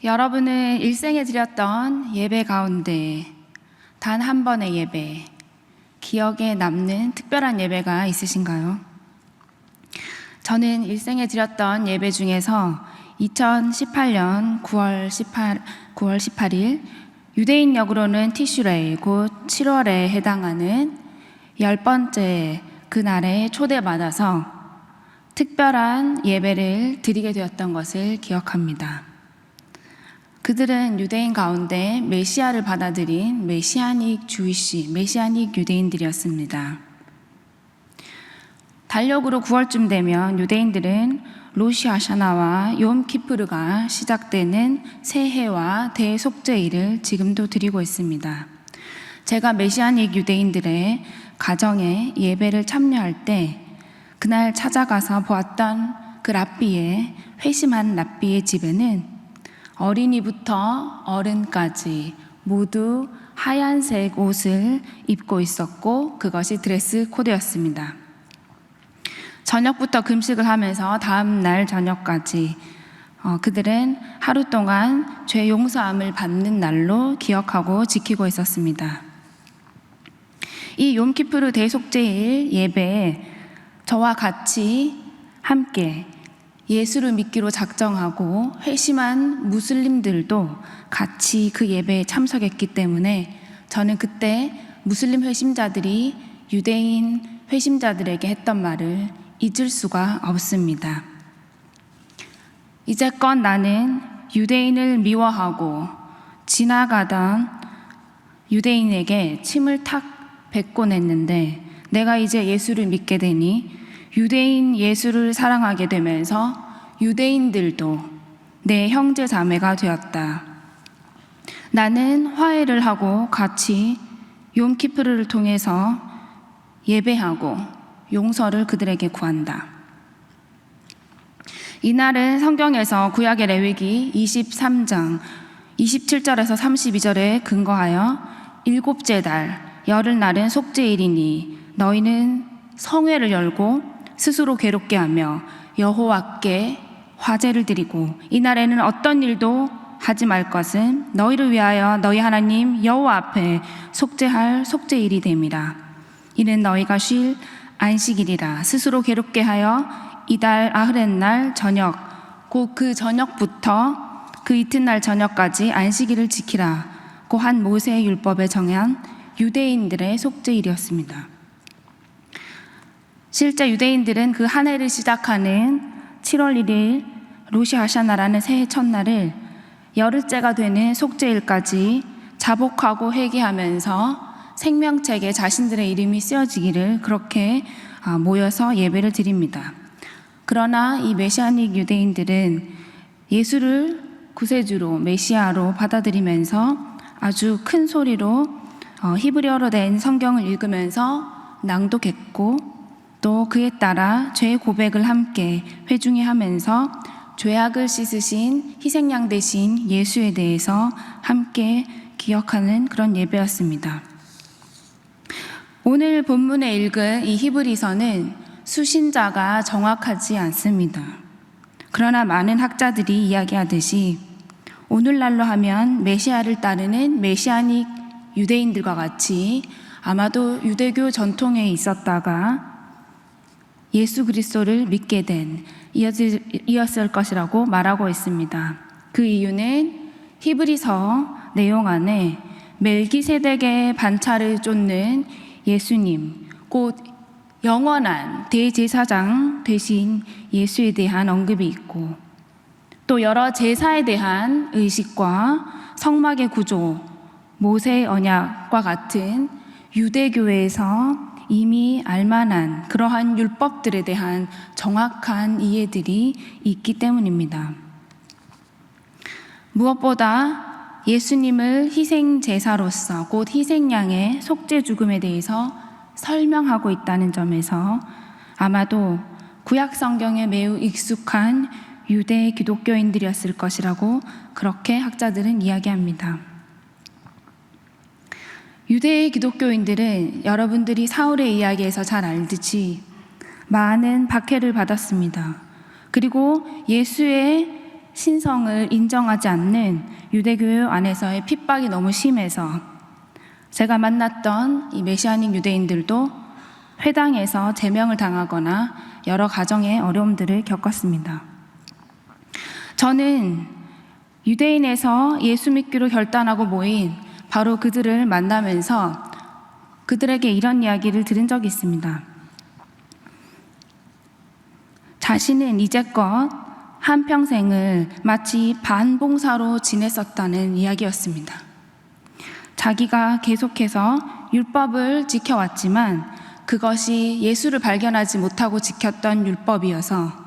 여러분은 일생에 드렸던 예배 가운데 단 한 번의 예배, 기억에 남는 특별한 예배가 있으신가요? 저는 일생에 드렸던 예배 중에서 2018년 9월 18일 유대인역으로는 티슈레이, 곧 7월에 해당하는 10번째 그날에 초대받아서 특별한 예배를 드리게 되었던 것을 기억합니다. 그들은 유대인 가운데 메시아를 받아들인 메시아닉 유대인들이었습니다. 달력으로 9월쯤 되면 유대인들은 로시 하샤나와 욤 키푸르가 시작되는 새해와 대속죄일을 지금도 드리고 있습니다. 제가 메시아닉 유대인들의 가정에 예배를 참여할 때 그날 찾아가서 보았던 그 회심한 랍비의 집에는 어린이부터 어른까지 모두 하얀색 옷을 입고 있었고 그것이 드레스 코드였습니다. 저녁부터 금식을 하면서 다음 날 저녁까지 그들은 하루 동안 죄 용서함을 받는 날로 기억하고 지키고 있었습니다. 이 욤키푸르 대속죄일 예배에 저와 같이 함께 예수를 믿기로 작정하고 회심한 무슬림들도 같이 그 예배에 참석했기 때문에 저는 그때 무슬림 회심자들이 유대인 회심자들에게 했던 말을 잊을 수가 없습니다. 이제껏 나는 유대인을 미워하고 지나가던 유대인에게 침을 탁 뱉곤 했는데 내가 이제 예수를 믿게 되니 유대인 예수를 사랑하게 되면서 유대인들도 내 형제 자매가 되었다. 나는 화해를 하고 같이 욤키푸르를 통해서 예배하고 용서를 그들에게 구한다. 이날은 성경에서 구약의 레위기 23장 27절에서 32절에 근거하여 일곱째 달 열흘날은 속죄일이니 너희는 성회를 열고 스스로 괴롭게 하며 여호와께 화제를 드리고 이날에는 어떤 일도 하지 말 것은 너희를 위하여 너희 하나님 여호와 앞에 속죄할 속죄일이 됨이라. 이는 너희가 쉴 안식일이라. 스스로 괴롭게 하여 이달 아흐렛날 저녁 곧 그 저녁부터 그 이튿날 저녁까지 안식일을 지키라. 고 한 모세의 율법에 정한 유대인들의 속죄일이었습니다. 실제 유대인들은 그 한 해를 시작하는 7월 1일 로시 하샤나라는 새해 첫날을 열흘째가 되는 속죄일까지 자복하고 회개하면서 생명책에 자신들의 이름이 쓰여지기를 그렇게 모여서 예배를 드립니다. 그러나 이 메시아닉 유대인들은 예수를 구세주로 메시아로 받아들이면서 아주 큰 소리로 히브리어로 된 성경을 읽으면서 낭독했고 또 그에 따라 죄 고백을 함께 회중히 하면서 죄악을 씻으신 희생양 되신 예수에 대해서 함께 기억하는 그런 예배였습니다. 오늘 본문에 읽은 이 히브리서는 수신자가 정확하지 않습니다. 그러나 많은 학자들이 이야기하듯이 오늘날로 하면 메시아를 따르는 메시아닉 유대인들과 같이 아마도 유대교 전통에 있었다가 예수 그리스도를 믿게 된 이었을 것이라고 말하고 있습니다. 그 이유는 히브리서 내용 안에 멜기세덱의 반차를 쫓는 예수님, 곧 영원한 대제사장 되신 예수에 대한 언급이 있고 또 여러 제사에 대한 의식과 성막의 구조, 모세의 언약과 같은 유대교에서 이미 알만한 그러한 율법들에 대한 정확한 이해들이 있기 때문입니다. 무엇보다 예수님을 희생 제사로서 곧 희생양의 속죄 죽음에 대해서 설명하고 있다는 점에서 아마도 구약 성경에 매우 익숙한 유대 기독교인들이었을 것이라고 그렇게 학자들은 이야기합니다. 유대의 기독교인들은 여러분들이 사울의 이야기에서 잘 알듯이 많은 박해를 받았습니다. 그리고 예수의 신성을 인정하지 않는 유대교 안에서의 핍박이 너무 심해서 제가 만났던 이 메시아닉 유대인들도 회당에서 제명을 당하거나 여러 가정의 어려움들을 겪었습니다. 저는 유대인에서 예수 믿기로 결단하고 모인 바로 그들을 만나면서 그들에게 이런 이야기를 들은 적이 있습니다. 자신은 이제껏 한평생을 마치 반봉사로 지냈었다는 이야기였습니다. 자기가 계속해서 율법을 지켜왔지만 그것이 예수를 발견하지 못하고 지켰던 율법이어서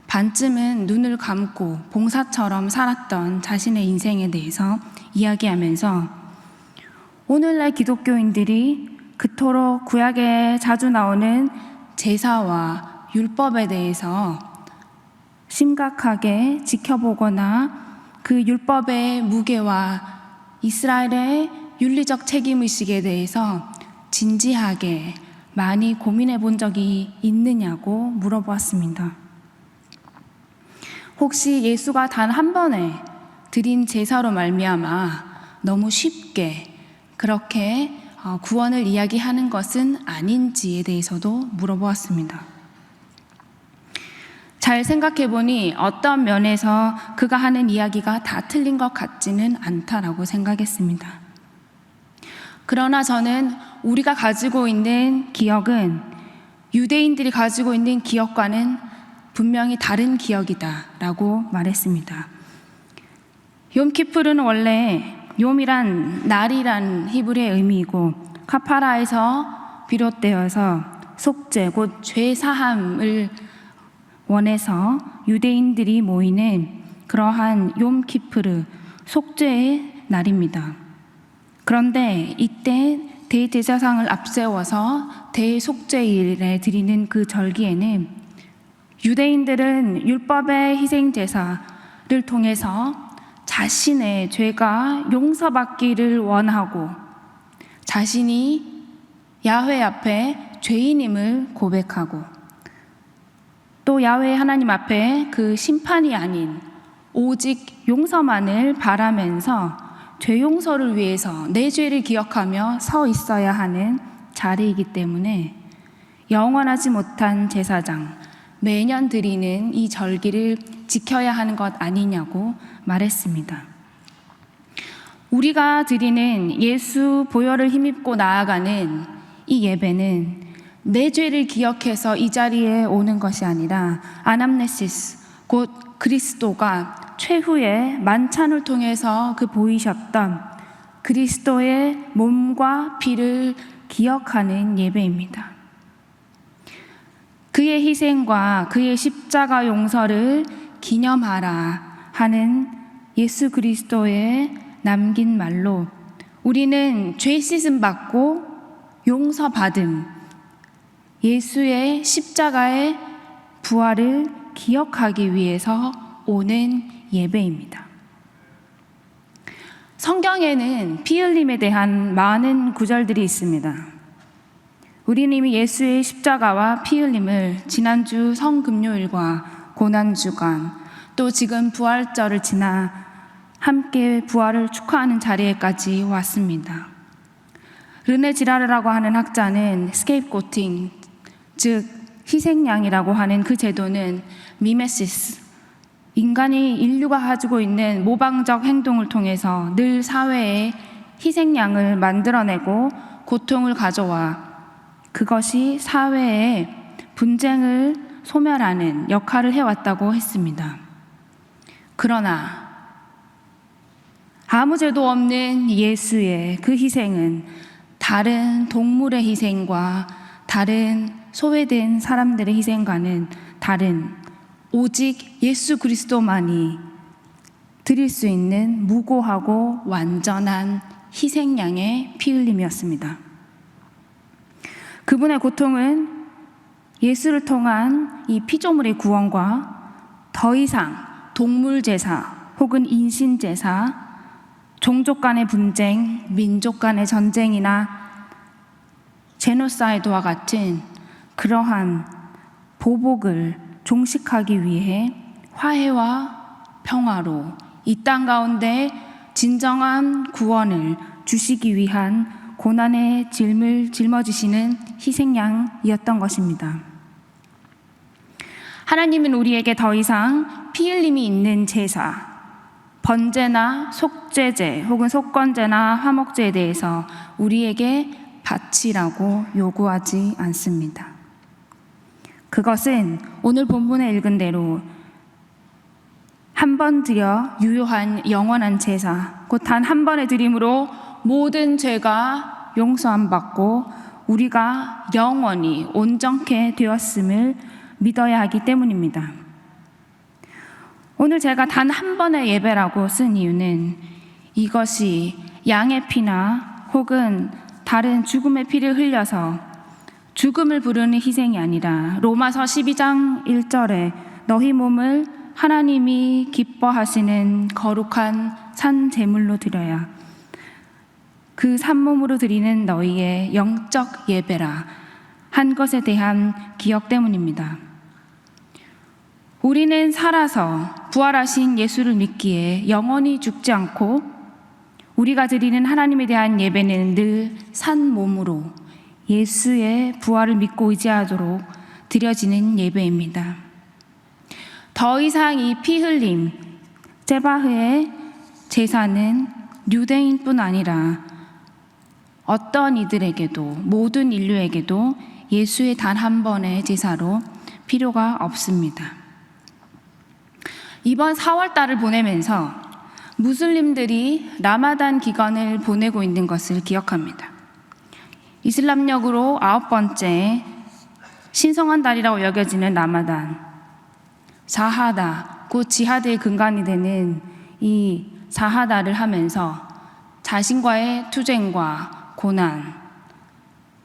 반쯤은 눈을 감고 봉사처럼 살았던 자신의 인생에 대해서 이야기하면서 오늘날 기독교인들이 그토록 구약에 자주 나오는 제사와 율법에 대해서 심각하게 지켜보거나 그 율법의 무게와 이스라엘의 윤리적 책임의식에 대해서 진지하게 많이 고민해 본 적이 있느냐고 물어보았습니다. 혹시 예수가 단 한 번에 드린 제사로 말미암아 너무 쉽게 그렇게 구원을 이야기하는 것은 아닌지에 대해서도 물어보았습니다. 잘 생각해 보니 어떤 면에서 그가 하는 이야기가 다 틀린 것 같지는 않다라고 생각했습니다. 그러나 저는 우리가 가지고 있는 기억은 유대인들이 가지고 있는 기억과는 분명히 다른 기억이다라고 말했습니다. 욤키푸르는 원래 욤이란 날이란 히브리의 의미이고 카파라에서 비롯되어서 속죄 곧 죄사함을 원해서 유대인들이 모이는 그러한 욤키푸르 속죄의 날입니다. 그런데 이때 대제사장을 앞세워서 대속죄일에 드리는 그 절기에는 유대인들은 율법의 희생제사를 통해서 자신의 죄가 용서받기를 원하고 자신이 야훼 앞에 죄인임을 고백하고 또 야훼 하나님 앞에 그 심판이 아닌 오직 용서만을 바라면서 죄 용서를 위해서 내 죄를 기억하며 서 있어야 하는 자리이기 때문에 영원하지 못한 제사장, 매년 드리는 이 절기를 지켜야 하는 것 아니냐고 말했습니다. 우리가 드리는 예수 보혈을 힘입고 나아가는 이 예배는 내 죄를 기억해서 이 자리에 오는 것이 아니라 아남네시스, 곧 그리스도가 최후의 만찬을 통해서 그 보이셨던 그리스도의 몸과 피를 기억하는 예배입니다. 그의 희생과 그의 십자가 용서를 기념하라 하는 예수 그리스도의 남긴 말로 우리는 죄 씻음 받고 용서받음, 예수의 십자가의 부활을 기억하기 위해서 오는 예배입니다. 성경에는 피 흘림에 대한 많은 구절들이 있습니다. 우리는 이미 예수의 십자가와 피 흘림을 지난주 성금요일과 고난주간 또 지금 부활절을 지나 함께 부활을 축하하는 자리에까지 왔습니다. 르네 지라르라고 하는 학자는 스케이프고팅, 즉 희생양이라고 하는 그 제도는 미메시스, 인류가 가지고 있는 모방적 행동을 통해서 늘 사회에 희생양을 만들어내고 고통을 가져와 그것이 사회의 분쟁을 소멸하는 역할을 해왔다고 했습니다. 그러나 아무 죄도 없는 예수의 그 희생은 다른 동물의 희생과 다른 소외된 사람들의 희생과는 다른 오직 예수 그리스도만이 드릴 수 있는 무고하고 완전한 희생양의 피 흘림이었습니다. 그분의 고통은 예수를 통한 이 피조물의 구원과 더 이상 동물 제사 혹은 인신 제사, 종족 간의 분쟁, 민족 간의 전쟁이나 제노사이드와 같은 그러한 보복을 종식하기 위해 화해와 평화로 이 땅 가운데 진정한 구원을 주시기 위한 고난의 짐을 짊어지시는 희생양이었던 것입니다. 하나님은 우리에게 더 이상 피 흘림이 있는 제사, 번제나 속죄제 혹은 속건제나 화목제에 대해서 우리에게 바치라고 요구하지 않습니다. 그것은 오늘 본문에 읽은 대로 한 번 드려 유효한 영원한 제사, 곧 단 한 번의 드림으로 모든 죄가 용서함 받고 우리가 영원히 온전케 되었음을 믿어야 하기 때문입니다. 오늘 제가 단 한 번의 예배라고 쓴 이유는 이것이 양의 피나 혹은 다른 죽음의 피를 흘려서 죽음을 부르는 희생이 아니라 로마서 12장 1절에 너희 몸을 하나님이 기뻐하시는 거룩한 산 제물로 드려야 그 산몸으로 드리는 너희의 영적 예배라 한 것에 대한 기억 때문입니다. 우리는 살아서 부활하신 예수를 믿기에 영원히 죽지 않고 우리가 드리는 하나님에 대한 예배는 늘 산몸으로 예수의 부활을 믿고 의지하도록 드려지는 예배입니다. 더 이상 이 피 흘림, 제바흐의 제사는 유대인뿐 아니라 어떤 이들에게도 모든 인류에게도 예수의 단 한 번의 제사로 필요가 없습니다. 이번 4월달을 보내면서 무슬림들이 라마단 기간을 보내고 있는 것을 기억합니다. 이슬람력으로 9번째 신성한 달이라고 여겨지는 라마단, 사하다, 곧 지하드의 근간이 되는 이 사하다를 하면서 자신과의 투쟁과 고난,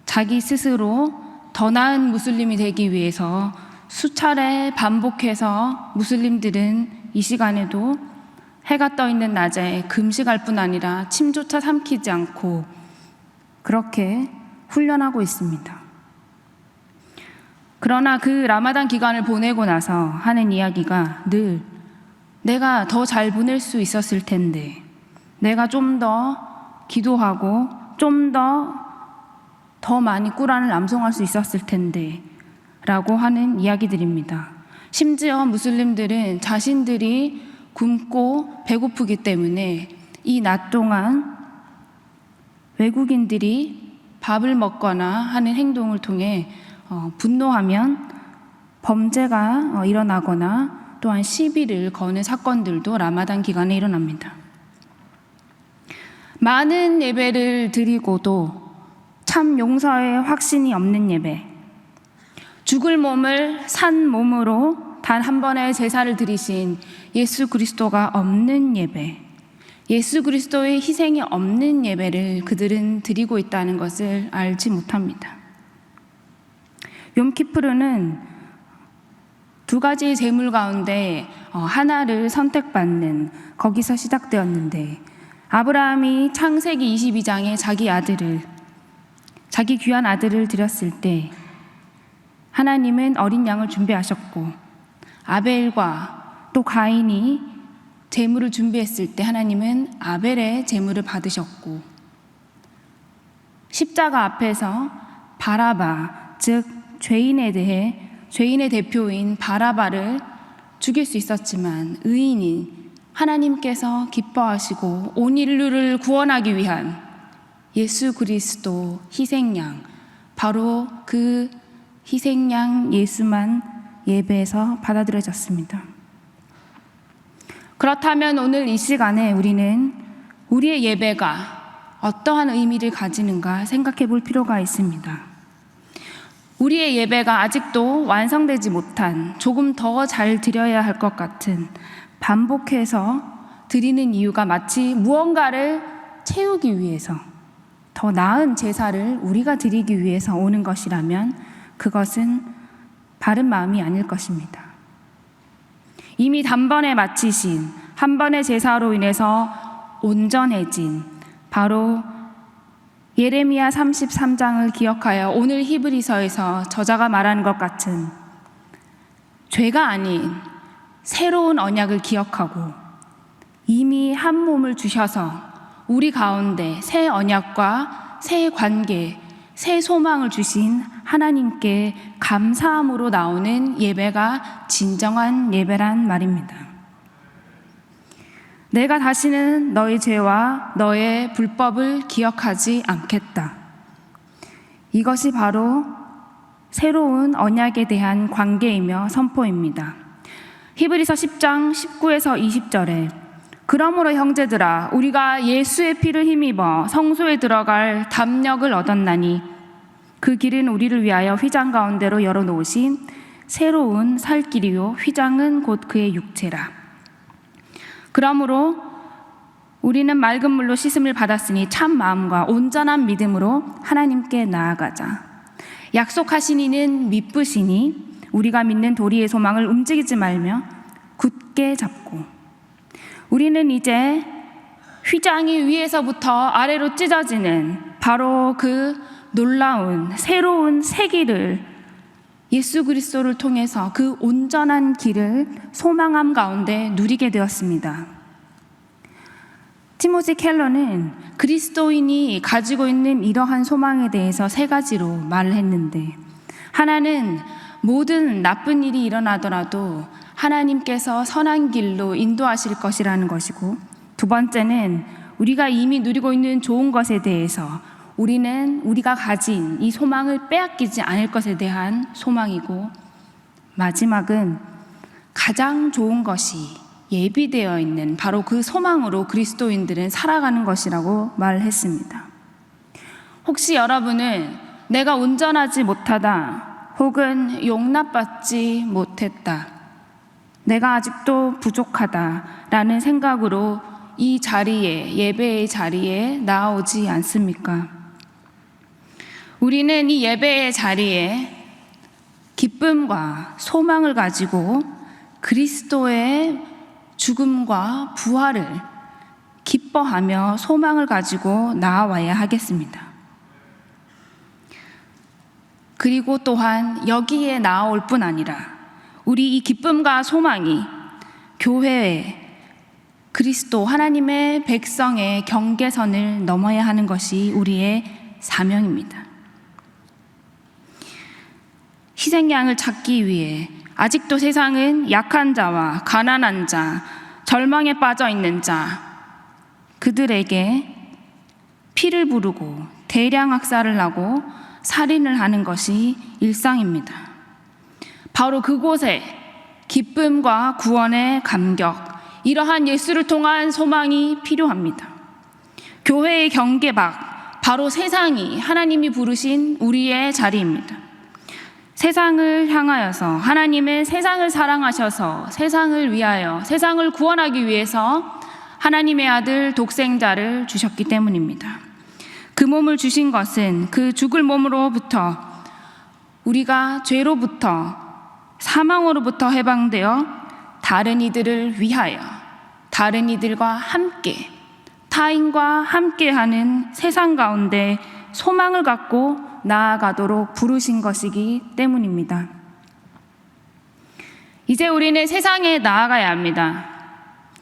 자기 스스로 더 나은 무슬림이 되기 위해서 수차례 반복해서 무슬림들은 이 시간에도 해가 떠 있는 낮에 금식할 뿐 아니라 침조차 삼키지 않고 그렇게 훈련하고 있습니다. 그러나 그 라마단 기간을 보내고 나서 하는 이야기가 늘 내가 더 잘 보낼 수 있었을 텐데, 내가 좀 더 기도하고 좀 더 많이 꾸란을 암송할 수 있었을 텐데 라고 하는 이야기들입니다. 심지어 무슬림들은 자신들이 굶고 배고프기 때문에 이 낮 동안 외국인들이 밥을 먹거나 하는 행동을 통해 분노하면 범죄가 일어나거나 또한 시비를 거는 사건들도 라마단 기간에 일어납니다. 많은 예배를 드리고도 참 용서의 확신이 없는 예배, 죽을 몸을 산 몸으로 단 한 번의 제사를 드리신 예수 그리스도가 없는 예배, 예수 그리스도의 희생이 없는 예배를 그들은 드리고 있다는 것을 알지 못합니다. 욤키푸르는 두 가지 제물 가운데 하나를 선택받는 거기서 시작되었는데, 아브라함이 창세기 22장에 자기 귀한 아들을 드렸을 때 하나님은 어린 양을 준비하셨고, 아벨과 또 가인이 제물을 준비했을 때 하나님은 아벨의 제물을 받으셨고, 십자가 앞에서 바라바, 즉 죄인의 대표인 바라바를 죽일 수 있었지만 의인인 하나님께서 기뻐하시고 온 인류를 구원하기 위한 예수 그리스도 희생양, 바로 그 희생양 예수만 예배에서 받아들여졌습니다. 그렇다면 오늘 이 시간에 우리는 우리의 예배가 어떠한 의미를 가지는가 생각해 볼 필요가 있습니다. 우리의 예배가 아직도 완성되지 못한, 조금 더 잘 드려야 할 것 같은, 반복해서 드리는 이유가 마치 무언가를 채우기 위해서, 더 나은 제사를 우리가 드리기 위해서 오는 것이라면 그것은 바른 마음이 아닐 것입니다. 이미 단번에 마치신 한 번의 제사로 인해서 온전해진 바로 예레미야 33장을 기억하여 오늘 히브리서에서 저자가 말하는 것 같은 죄가 아닌 새로운 언약을 기억하고 이미 한 몸을 주셔서 우리 가운데 새 언약과 새 관계, 새 소망을 주신 하나님께 감사함으로 나오는 예배가 진정한 예배란 말입니다. 내가 다시는 너의 죄와 너의 불법을 기억하지 않겠다. 이것이 바로 새로운 언약에 대한 관계이며 선포입니다. 히브리서 10장 19에서 20절에 그러므로 형제들아 우리가 예수의 피를 힘입어 성소에 들어갈 담력을 얻었나니 그 길은 우리를 위하여 휘장 가운데로 열어놓으신 새로운 살 길이요 휘장은 곧 그의 육체라. 그러므로 우리는 맑은 물로 씻음을 받았으니 참 마음과 온전한 믿음으로 하나님께 나아가자. 약속하신 이는 미쁘시니 우리가 믿는 도리의 소망을 움직이지 말며 굳게 잡고 우리는 이제 휘장이 위에서부터 아래로 찢어지는 바로 그 놀라운 새로운 새 길을 예수 그리스도를 통해서 그 온전한 길을 소망함 가운데 누리게 되었습니다. 티모시 켈러는 그리스도인이 가지고 있는 이러한 소망에 대해서 세 가지로 말을 했는데, 하나는 모든 나쁜 일이 일어나더라도 하나님께서 선한 길로 인도하실 것이라는 것이고, 두 번째는 우리가 이미 누리고 있는 좋은 것에 대해서 우리는 우리가 가진 이 소망을 빼앗기지 않을 것에 대한 소망이고, 마지막은 가장 좋은 것이 예비되어 있는 바로 그 소망으로 그리스도인들은 살아가는 것이라고 말했습니다. 혹시 여러분은 내가 온전하지 못하다 혹은 용납받지 못했다, 내가 아직도 부족하다라는 생각으로 이 자리에, 예배의 자리에 나오지 않습니까? 우리는 이 예배의 자리에 기쁨과 소망을 가지고 그리스도의 죽음과 부활을 기뻐하며 소망을 가지고 나아와야 하겠습니다. 그리고 또한 여기에 나아올 뿐 아니라 우리 이 기쁨과 소망이 교회에 그리스도 하나님의 백성의 경계선을 넘어야 하는 것이 우리의 사명입니다. 희생양을 찾기 위해 아직도 세상은 약한 자와 가난한 자, 절망에 빠져 있는 자, 그들에게 피를 부르고 대량 학살을 하고 살인을 하는 것이 일상입니다. 바로 그곳에 기쁨과 구원의 감격, 이러한 예수를 통한 소망이 필요합니다. 교회의 경계박, 바로 세상이 하나님이 부르신 우리의 자리입니다. 세상을 향하여서 하나님은 세상을 사랑하셔서 세상을 위하여, 세상을 구원하기 위해서 하나님의 아들 독생자를 주셨기 때문입니다. 그 몸을 주신 것은 그 죽을 몸으로부터 우리가 죄로부터 사망으로부터 해방되어 다른 이들을 위하여 다른 이들과 함께 타인과 함께하는 세상 가운데 소망을 갖고 나아가도록 부르신 것이기 때문입니다. 이제 우리는 세상에 나아가야 합니다.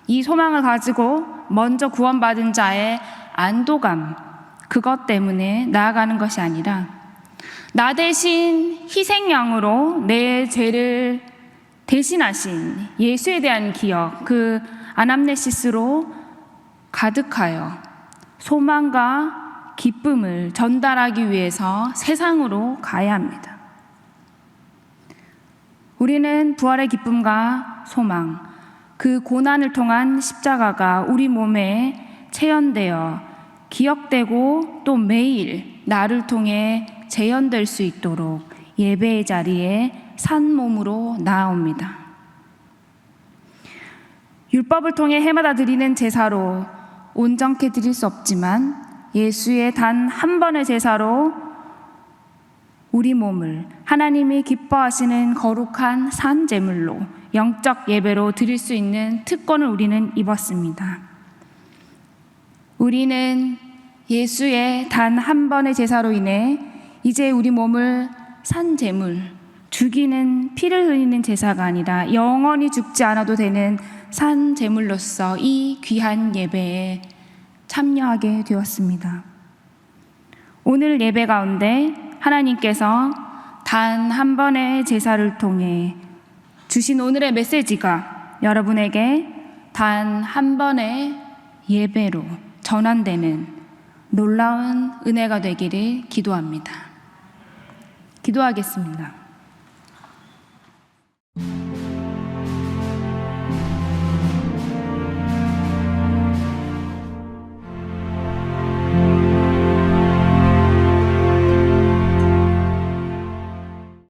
이 소망을 가지고 먼저 구원받은 자의 안도감, 그것 때문에 나아가는 것이 아니라 나 대신 희생양으로 내 죄를 대신하신 예수에 대한 기억, 그 아남네시스로 가득하여 소망과 기쁨을 전달하기 위해서 세상으로 가야 합니다. 우리는 부활의 기쁨과 소망, 그 고난을 통한 십자가가 우리 몸에 체현되어 기억되고 또 매일 나를 통해 재현될 수 있도록 예배의 자리에 산 몸으로 나아옵니다. 율법을 통해 해마다 드리는 제사로 온전케 드릴 수 없지만 예수의 단 한 번의 제사로 우리 몸을 하나님이 기뻐하시는 거룩한 산 제물로 영적 예배로 드릴 수 있는 특권을 우리는 입었습니다. 우리는 예수의 단 한 번의 제사로 인해 이제 우리 몸을 산 제물, 죽이는 피를 흘리는 제사가 아니라 영원히 죽지 않아도 되는 산 제물로서 이 귀한 예배에 참여하게 되었습니다. 오늘 예배 가운데 하나님께서 단 한 번의 제사를 통해 주신 오늘의 메시지가 여러분에게 단 한 번의 예배로 전환되는 놀라운 은혜가 되기를 기도합니다. 기도하겠습니다.